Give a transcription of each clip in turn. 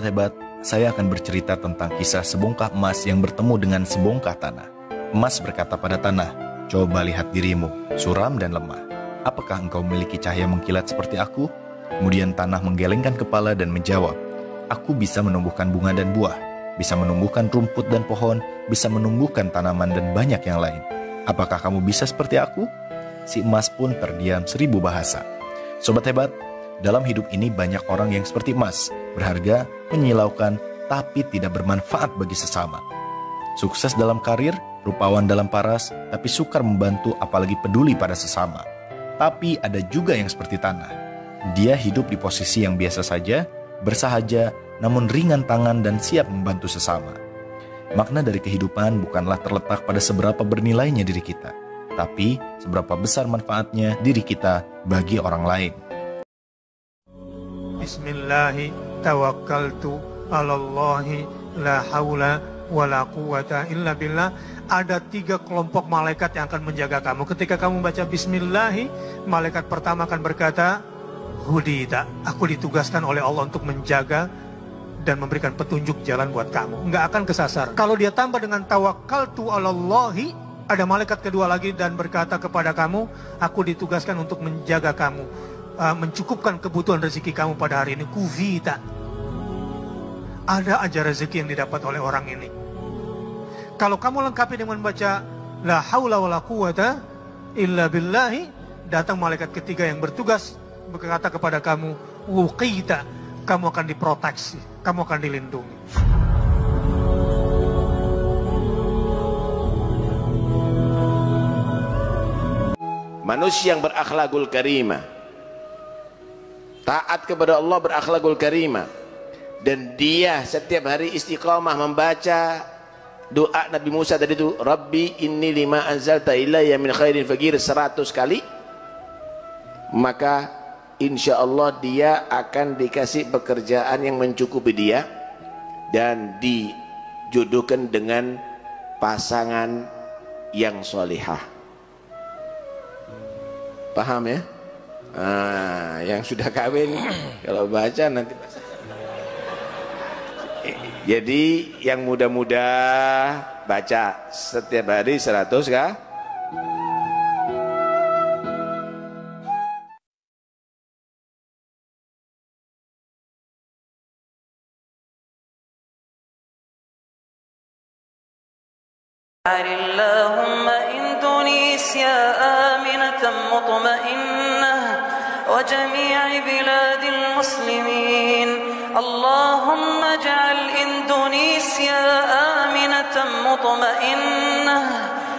Hebat, saya akan bercerita tentang kisah sebongkah emas yang bertemu dengan sebongkah tanah. Emas berkata pada tanah, "Coba lihat dirimu, suram dan lemah. Apakah engkau memiliki cahaya mengkilat seperti aku?" Kemudian tanah menggelengkan kepala dan menjawab, "Aku bisa menumbuhkan bunga dan buah, bisa menumbuhkan rumput dan pohon, bisa menumbuhkan tanaman dan banyak yang lain. Apakah kamu bisa seperti aku?" Si emas pun terdiam 1000 bahasa. Sobat Hebat, dalam hidup ini banyak orang yang seperti emas, berharga, menyilaukan, tapi tidak bermanfaat bagi sesama. Sukses dalam karir, rupawan dalam paras, tapi sukar membantu apalagi peduli pada sesama. Tapi ada juga yang seperti tanah. Dia hidup di posisi yang biasa saja, bersahaja, namun ringan tangan dan siap membantu sesama. Makna dari kehidupan bukanlah terletak pada seberapa bernilainya diri kita, tapi seberapa besar manfaatnya diri kita bagi orang lain. Bismillahi tawakkaltu alallahi la haula wa la quwata illa billah. Ada 3 kelompok malaikat yang akan menjaga kamu. Ketika kamu baca Bismillahi, malaikat pertama akan berkata, "Hudita, aku ditugaskan oleh Allah untuk menjaga dan memberikan petunjuk jalan buat kamu. Nggak akan kesasar." Kalau dia tambah dengan tawakkaltu alallahi, ada malaikat kedua lagi dan berkata kepada kamu, "Aku ditugaskan untuk menjaga kamu, mencukupkan kebutuhan rezeki kamu pada hari ini." Kuvita. Ada aja rezeki yang didapat oleh orang ini. Kalau kamu lengkapi dengan baca la haula wala quwata illa billahi, datang malaikat ketiga yang bertugas berkata kepada kamu, wuqita, kamu akan diproteksi, kamu akan dilindungi. Manusia yang berakhlakul karimah, taat kepada Allah, berakhlakul karimah, dan dia setiap hari istiqamah membaca doa Nabi Musa tadi itu, Rabbi inni lima anzalta ilayya min khairin faqir 100 kali, maka insya Allah dia akan dikasih pekerjaan yang mencukupi dia dan dijodohkan dengan pasangan yang solihah. Paham ya? Yang sudah kawin kalau baca nanti. Jadi yang muda-muda baca setiap hari 100 kah? اللهم إندونيسيا آمنة مطمئنة وجميع بلاد المسلمين. اللهم اجعل إندونيسيا آمنة مطمئنة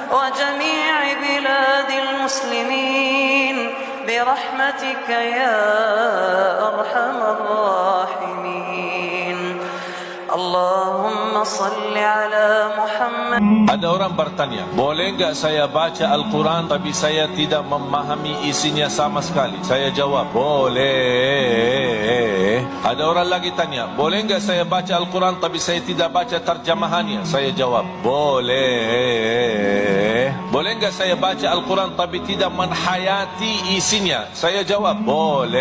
وجميع بلاد المسلمين برحمتك يا أرحم الراحمين. اللهم صل على محمد. Ada orang bertanya, boleh enggak saya baca Al-Quran tapi saya tidak memahami isinya sama sekali? Saya jawab, boleh. Ada orang lagi tanya, boleh enggak saya baca Al-Quran tapi saya tidak baca terjemahannya? Saya jawab, boleh. Boleh enggak saya baca Al-Quran tapi tidak menhayati isinya? Saya jawab, boleh.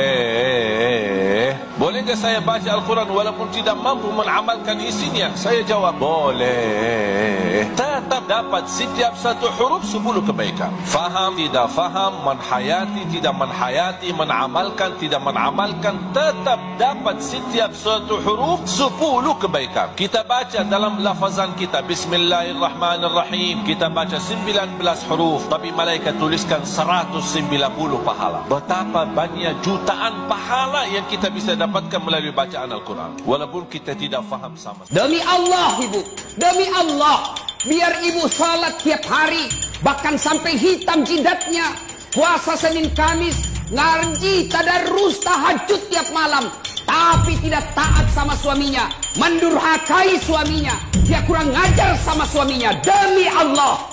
Boleh enggak saya baca Al-Quran walaupun tidak mampu mengamalkan isinya? Saya jawab, boleh. Tetap dapat setiap satu huruf 10 kebaikan. Faham, tidak faham, menhayati, tidak menhayati, mengamalkan, tidak mengamalkan, tetap dapat setiap satu huruf 10 kebaikan. Kita baca dalam lafazan kita, Bismillahirrahmanirrahim, kita baca 19 huruf, tapi malaikat tuliskan 190 pahala. Betapa banyak jutaan pahala yang kita bisa dapatkan melalui bacaan Al-Quran, walaupun kita tidak faham sama sekali. Demi Allah ibu, demi Allah, biar ibu salat tiap hari, bahkan sampai hitam jidatnya, puasa Senin Kamis, ngaji, tadarus, tahajud tiap malam, tapi tidak taat sama suaminya, mendurhakai suaminya, dia kurang ngajar sama suaminya. Demi Allah,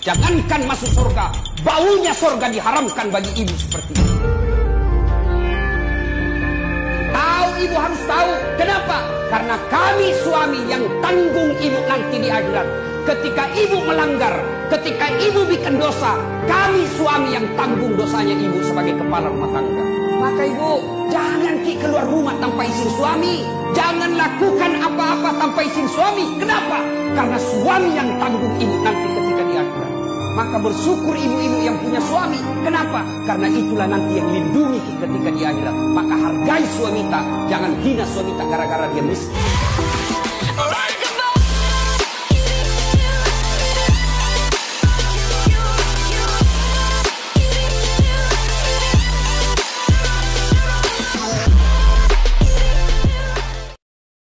jangankan masuk surga, baunya surga diharamkan bagi ibu seperti itu. Ibu harus tahu kenapa? Karena kami suami yang tanggung ibu nanti di akhirat. Ketika ibu melanggar, ketika ibu bikin dosa, kami suami yang tanggung dosanya ibu sebagai kepala rumah tangga. Maka ibu, jangan ki keluar rumah tanpa izin suami. Jangan lakukan apa-apa tanpa izin suami. Kenapa? Karena suami yang tanggung ibu nanti ketika di akhirat. Maka bersyukur ibu-ibu yang punya suami. Kenapa? Karena itulah nanti yang lindungi ketika di akhirat. Maka hargai suami tak. Jangan hina suami tak gara-gara dia miskin.